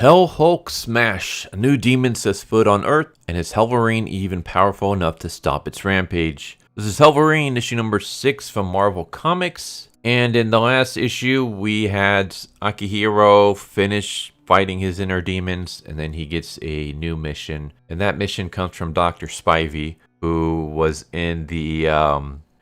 Hell Hulk Smash! A new demon sets foot on Earth, and is Hellverine even powerful enough to stop its rampage? This is Hellverine, issue number 6 from Marvel Comics. And in the last issue, we had Akihiro finish fighting his inner demons, and then he gets a new mission. And that mission comes from Dr. Spivey, who was in the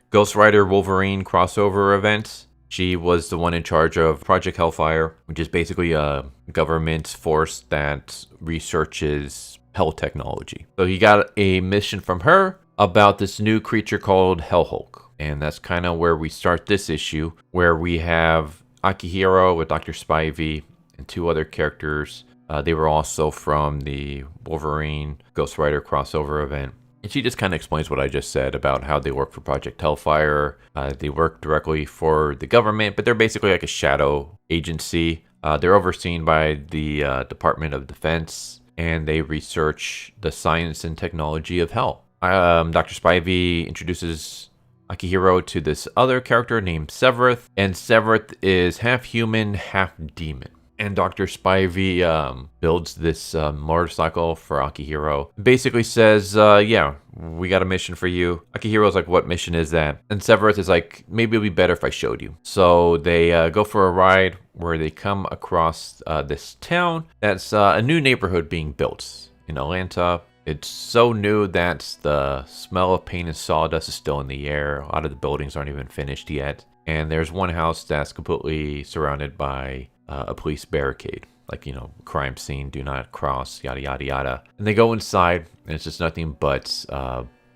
Ghost Rider Wolverine crossover event. She was the one in charge of Project Hellfire, which is basically a government force that researches hell technology. So he got a mission from her about this new creature called Hell Hulk. And that's kind of where we start this issue, where we have Akihiro with Dr. Spivey and two other characters. They were also from the Wolverine Ghost Rider crossover event. And she just kind of explains what I just said about how they work for Project Hellfire. They work directly for the government, but they're basically like a shadow agency. They're overseen by the Department of Defense, and they research the science and technology of hell. Dr. Spivey introduces Akihiro to this other character named Severeth, and Severeth is half human, half demon. And Dr. Spivey builds this motorcycle for Akihiro. Basically says, yeah, we got a mission for you. Akihiro's like, what mission is that? And Severeth is like, maybe it'd be better if I showed you. So they go for a ride where they come across this town that's a new neighborhood being built in Atlanta. It's so new that the smell of paint and sawdust is still in the air. A lot of the buildings aren't even finished yet. And there's one house that's completely surrounded by a police barricade, like, you know, crime scene, do not cross, yada, yada, yada. And they go inside, and it's just nothing but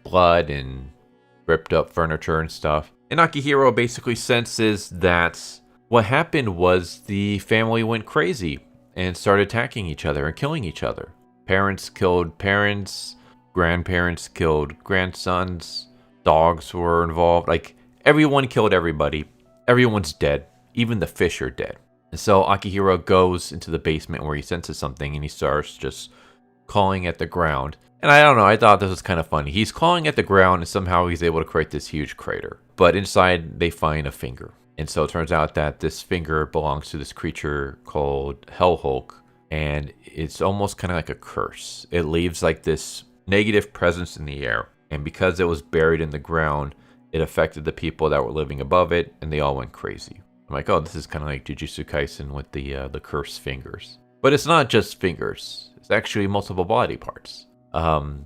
blood and ripped up furniture and stuff. And Akihiro basically senses that what happened was the family went crazy and started attacking each other and killing each other. Parents killed parents, grandparents killed grandsons, dogs were involved. Like, everyone killed everybody. Everyone's dead. Even the fish are dead. And so Akihiro goes into the basement where he senses something, and he starts just clawing at the ground. And I don't know, I thought this was kind of funny. He's clawing at the ground, and somehow he's able to create this huge crater. But inside, they find a finger. And so it turns out that this finger belongs to this creature called Hell Hulk. And it's almost kind of like a curse. It leaves like this negative presence in the air. And because it was buried in the ground, it affected the people that were living above it, and they all went crazy. I'm like, oh, this is kind of like Jujutsu Kaisen with the cursed fingers. But it's not just fingers. It's actually multiple body parts.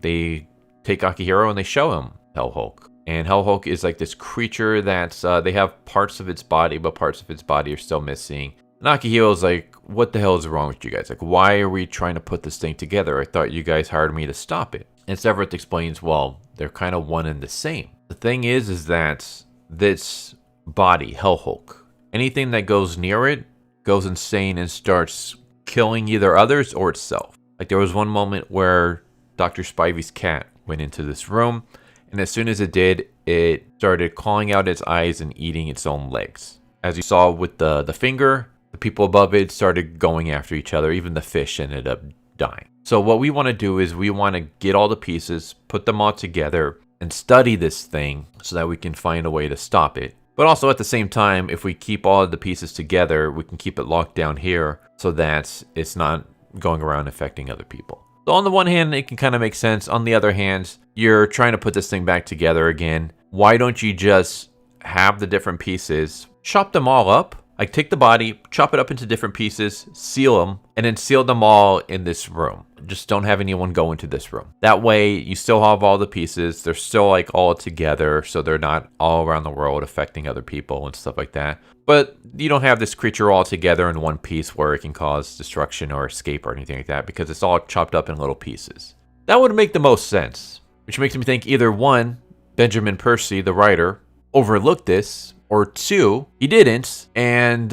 They take Akihiro and they show him Hell Hulk. And Hell Hulk is like this creature that they have parts of its body, but parts of its body are still missing. And Akihiro's like, what the hell is wrong with you guys? Like, why are we trying to put this thing together? I thought you guys hired me to stop it. And Severeth explains, well, they're kind of one and the same. The thing is that this body, Hell Hulk, anything that goes near it goes insane and starts killing either others or itself. Like, there was one moment where Dr. Spivey's cat went into this room, and as soon as it did, it started clawing out its eyes and eating its own legs. As you saw with the finger, the people above it started going after each other. Even the fish ended up dying. So what we want to do is we want to get all the pieces, put them all together, and study this thing so that we can find a way to stop it. But also at the same time, if we keep all of the pieces together, we can keep it locked down here so that it's not going around affecting other people. So on the one hand, it can kind of make sense. On the other hand, you're trying to put this thing back together again. Why don't you just have the different pieces, chop them all up? Like, take the body, chop it up into different pieces, seal them, and then seal them all in this room. Just don't have anyone go into this room. That way, you still have all the pieces. They're still, like, all together, so they're not all around the world affecting other people and stuff like that. But you don't have this creature all together in one piece where it can cause destruction or escape or anything like that, because it's all chopped up in little pieces. That would make the most sense, which makes me think either one, Benjamin Percy, the writer, overlooked this, or two, he didn't, and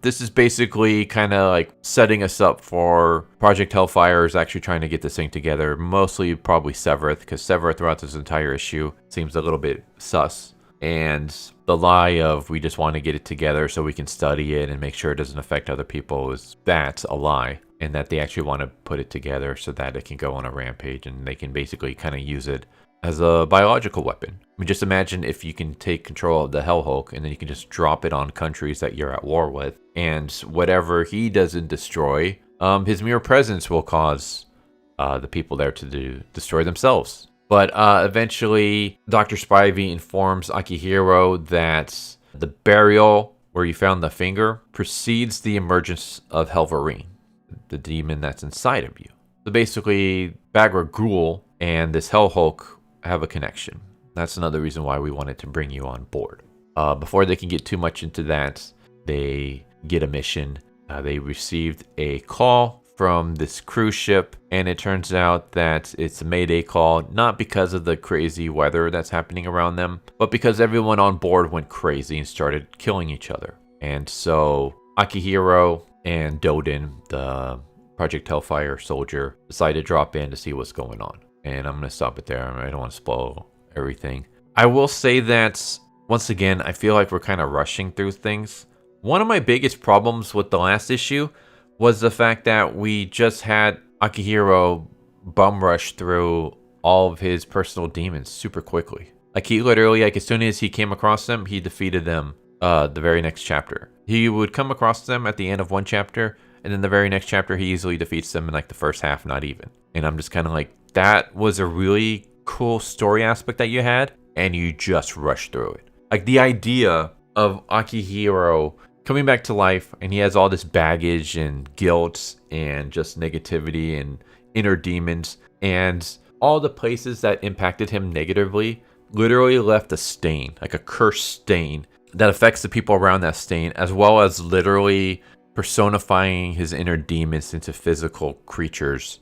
this is basically kind of like setting us up for Project Hellfire is actually trying to get this thing together, mostly probably Severeth, because Severeth throughout this entire issue seems a little bit sus, and the lie of we just want to get it together so we can study it and make sure it doesn't affect other people that's a lie, and that they actually want to put it together so that it can go on a rampage and they can basically kind of use it as a biological weapon. I mean, just imagine if you can take control of the Hell Hulk and then you can just drop it on countries that you're at war with, and whatever he doesn't destroy, his mere presence will cause the people there to destroy themselves. But eventually, Dr. Spivey informs Akihiro that the burial where you found the finger precedes the emergence of Hellverine, the demon that's inside of you. So basically, Bagra-ghul and this Hell Hulk have a connection. That's another reason why we wanted to bring you on board. Before they can get too much into that, they get a mission. They received a call from this cruise ship, and it turns out that it's a mayday call, not because of the crazy weather that's happening around them, but because everyone on board went crazy and started killing each other. And so Akihiro and Doden, the Project Hellfire soldier, decide to drop in to see what's going on. And I'm going to stop it there. I don't want to spoil everything. I will say that, once again, I feel like we're kind of rushing through things. One of my biggest problems with the last issue was the fact that we just had Akihiro bum rush through all of his personal demons super quickly. Like, he literally, like, as soon as he came across them, he defeated them the very next chapter. He would come across them at the end of one chapter, and then the very next chapter, he easily defeats them in, like, the first half, not even. And I'm just kind of like, that was a really cool story aspect that you had, and you just rushed through it. Like, the idea of Akihiro coming back to life, and he has all this baggage and guilt and just negativity and inner demons, and all the places that impacted him negatively literally left a stain, like a cursed stain that affects the people around that stain, as well as literally personifying his inner demons into physical creatures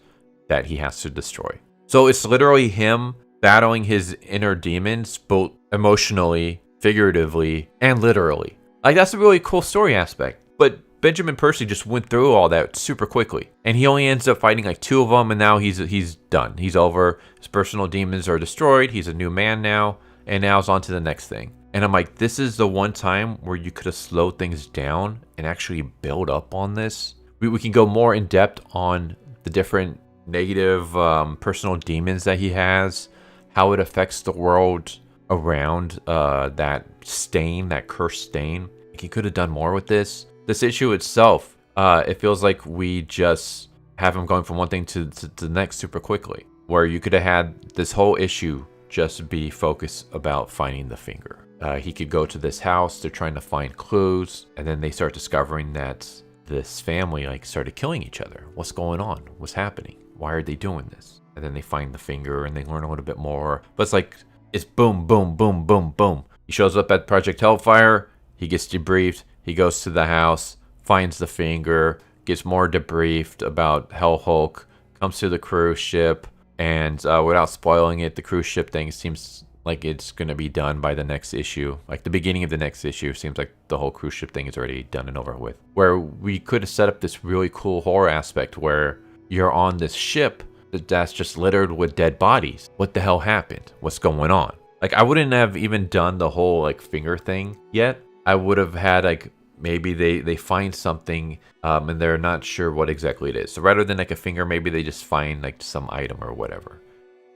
that he has to destroy. So it's literally him battling his inner demons, both emotionally, figuratively, and literally. Like, that's a really cool story aspect. But Benjamin Percy just went through all that super quickly. And he only ends up fighting like 2 of them, and now he's done. He's over. His personal demons are destroyed. He's a new man now. And now it's on to the next thing. And I'm like, this is the one time where you could have slowed things down and actually build up on this. We can go more in depth on the different negative personal demons that he has, how it affects the world around that stain, that cursed stain. He could have done more with this. This issue itself, it feels like we just have him going from one thing to the next super quickly, where you could have had this whole issue just be focused about finding the finger. He could go to this house, they're trying to find clues, and then they start discovering that this family like started killing each other. What's going on? What's happening? Why are they doing this? And then they find the finger and they learn a little bit more. But it's like, it's boom, boom, boom, boom, boom. He shows up at Project Hellfire. He gets debriefed. He goes to the house, finds the finger, gets more debriefed about Hell Hulk, comes to the cruise ship, and without spoiling it, the cruise ship thing seems like it's going to be done by the next issue. Like, the beginning of the next issue seems like the whole cruise ship thing is already done and over with. Where we could have set up this really cool horror aspect where you're on this ship that's just littered with dead bodies. What the hell happened? What's going on? Like, I wouldn't have even done the whole like finger thing yet. I would have had like, maybe they find something and they're not sure what exactly it is. So rather than like a finger, maybe they just find like some item or whatever.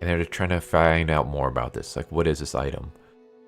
And they're trying to find out more about this. Like, what is this item?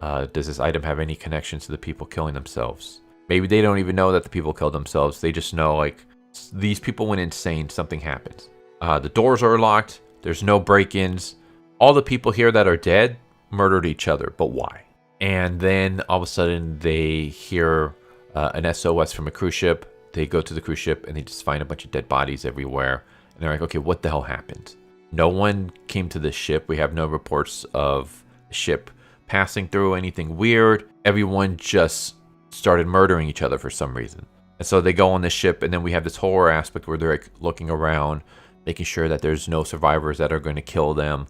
Does this item have any connection to the people killing themselves? Maybe they don't even know that the people killed themselves. They just know like, these people went insane, something happens. The doors are locked. There's no break-ins. All the people here that are dead murdered each other, but why? And then all of a sudden they hear an SOS from a cruise ship. They go to the cruise ship and they just find a bunch of dead bodies everywhere. And they're like, okay, what the hell happened? No one came to this ship. We have no reports of the ship passing through anything weird. Everyone just started murdering each other for some reason. And so they go on this ship, and then we have this horror aspect where they're like looking around, making sure that there's no survivors that are going to kill them.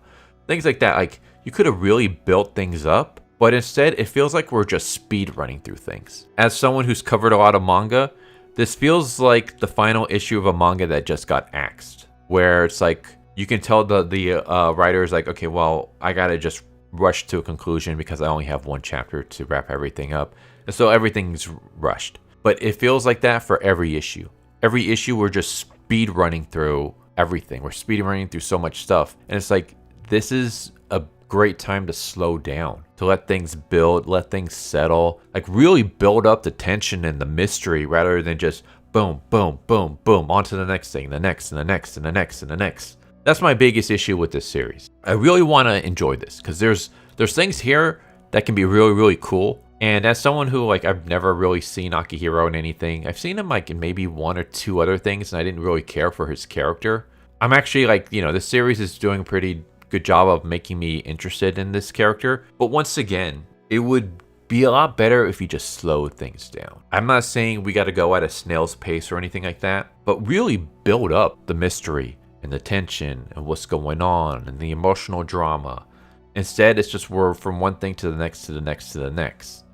Things like that. Like, you could have really built things up, but instead it feels like we're just speed running through things. As someone who's covered a lot of manga, this feels like the final issue of a manga that just got axed, where it's like, you can tell the writer is like, okay, well, I gotta just rush to a conclusion because I only have one chapter to wrap everything up. And so everything's rushed. But it feels like that for every issue. Every issue, we're just speed running through everything. We're speed running through so much stuff. And it's like, this is a great time to slow down, to let things build, let things settle, like really build up the tension and the mystery rather than just boom, boom, boom, boom, on to the next thing, the next, and the next, and the next, and the next. That's my biggest issue with this series. I really want to enjoy this because there's things here that can be really, really cool. And as someone who, like, I've never really seen Akihiro in anything. I've seen him, like, in maybe 1 or 2 other things, and I didn't really care for his character. I'm actually, like, you know, this series is doing a pretty good job of making me interested in this character. But once again, it would be a lot better if you just slowed things down. I'm not saying we got to go at a snail's pace or anything like that, but really build up the mystery and the tension and what's going on and the emotional drama. Instead, it's just we're from one thing to the next to the next to the next.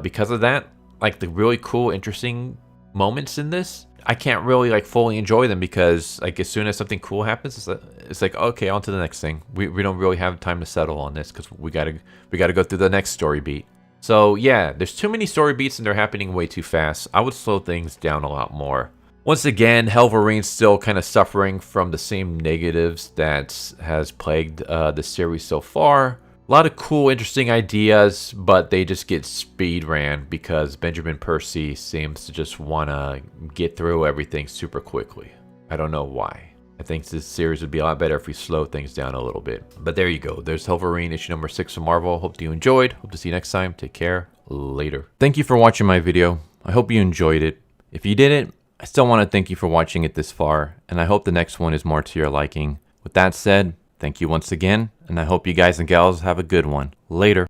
Because of that, like, the really cool, interesting moments in this, I can't really, like, fully enjoy them because, like, as soon as something cool happens, it's like, okay, on to the next thing. We don't really have time to settle on this because we gotta go through the next story beat. So yeah, there's too many story beats and they're happening way too fast. I would slow things down a lot more. Once again, Hellverine's still kind of suffering from the same negatives that has plagued the series so far. A lot of cool, interesting ideas, but they just get speed ran because Benjamin Percy seems to just want to get through everything super quickly. I don't know why. I think this series would be a lot better if we slow things down a little bit. But there you go. There's Hellverine issue number 6 of Marvel. Hope you enjoyed. Hope to see you next time. Take care. Later. Thank you for watching my video. I hope you enjoyed it. If you didn't, I still want to thank you for watching it this far, and I hope the next one is more to your liking. With that said, thank you once again, and I hope you guys and gals have a good one. Later.